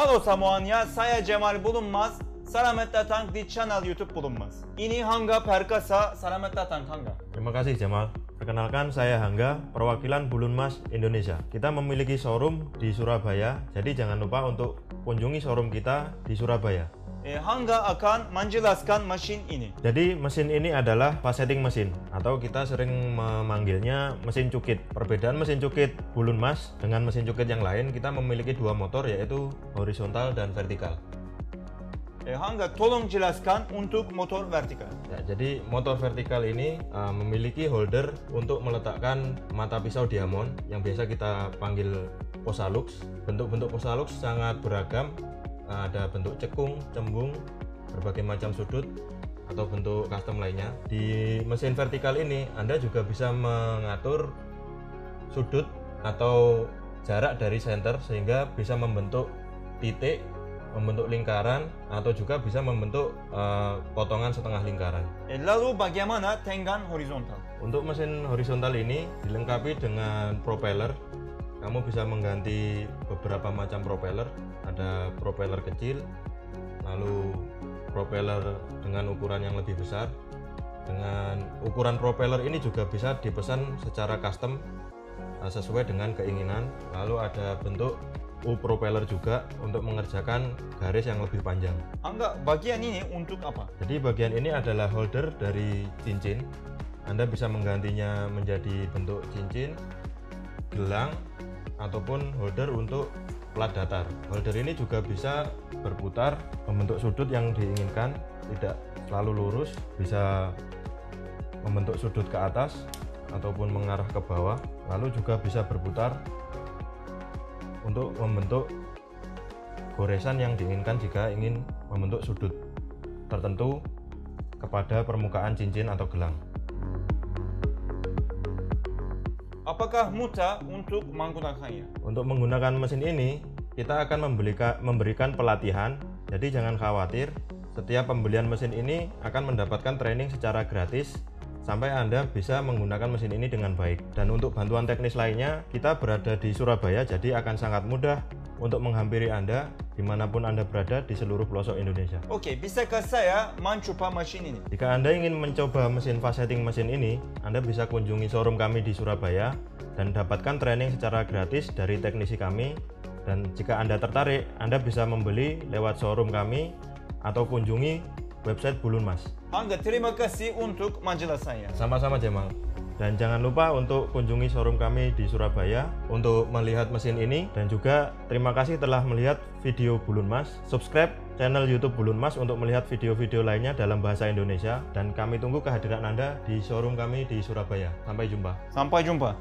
Halo semuanya, saya Cemal Bulunmaz. Selamat datang di channel YouTube Bulunmaz. Ini Hangga Perkasa, selamat datang Hangga. Terima kasih Jamal. Perkenalkan, saya Hangga, perwakilan Bulunmaz Indonesia. Kita memiliki showroom di Surabaya, jadi jangan lupa untuk kunjungi showroom kita di Surabaya. Hangga akan menjelaskan mesin ini. Jadi mesin ini adalah fasetting mesin, atau kita sering memanggilnya mesin cukit. Perbedaan mesin cukit Bulunmaz dengan mesin cukit yang lain, kita memiliki dua motor, yaitu horizontal dan vertikal. Hangga tolong jelaskan untuk motor vertikal. Ya, jadi motor vertikal ini memiliki holder untuk meletakkan mata pisau diamond yang biasa kita panggil Posalux. Bentuk-bentuk Posalux sangat beragam. Ada bentuk cekung, cembung, berbagai macam sudut atau bentuk custom lainnya. Di mesin vertikal ini Anda juga bisa mengatur sudut atau jarak dari senter sehingga bisa membentuk titik, membentuk lingkaran, atau juga bisa membentuk potongan setengah lingkaran. Lalu bagaimana dengan horizontal? Untuk mesin horizontal ini dilengkapi dengan propeller. Kamu bisa mengganti beberapa macam propeller. Ada propeller kecil, lalu propeller dengan ukuran yang lebih besar. Dengan ukuran propeller ini juga bisa dipesan secara custom sesuai dengan keinginan. Lalu ada bentuk U-propeller juga untuk mengerjakan garis yang lebih panjang. Hangga, bagian ini untuk apa? Jadi bagian ini adalah holder dari cincin. Anda bisa menggantinya menjadi bentuk cincin, gelang, ataupun holder untuk plat datar. Holder ini juga bisa berputar membentuk sudut yang diinginkan, tidak selalu lurus, bisa membentuk sudut ke atas ataupun mengarah ke bawah, lalu juga bisa berputar untuk membentuk goresan yang diinginkan jika ingin membentuk sudut tertentu kepada permukaan cincin atau gelang. Apakah mudah untuk menggunakannya? Untuk menggunakan mesin ini, kita akan memberikan pelatihan, jadi jangan khawatir. Setiap pembelian mesin ini akan mendapatkan training secara gratis sampai Anda bisa menggunakan mesin ini dengan baik. Dan untuk bantuan teknis lainnya, kita berada di Surabaya, jadi akan sangat mudah untuk menghampiri Anda dimanapun Anda berada di seluruh pelosok Indonesia. Oke, bisakah saya mencoba mesin ini? Jika Anda ingin mencoba mesin fasetting mesin ini, Anda bisa kunjungi showroom kami di Surabaya dan dapatkan training secara gratis dari teknisi kami. Dan jika Anda tertarik, Anda bisa membeli lewat showroom kami atau kunjungi website Bulunmaz. Hangga, terima kasih untuk menjelaskannya. Sama-sama Jamal. Dan jangan lupa untuk kunjungi showroom kami di Surabaya untuk melihat mesin ini. Dan juga terima kasih telah melihat video Bulunmaz. Subscribe channel YouTube Bulunmaz untuk melihat video-video lainnya dalam bahasa Indonesia. Dan kami tunggu kehadiran Anda di showroom kami di Surabaya. Sampai jumpa. Sampai jumpa.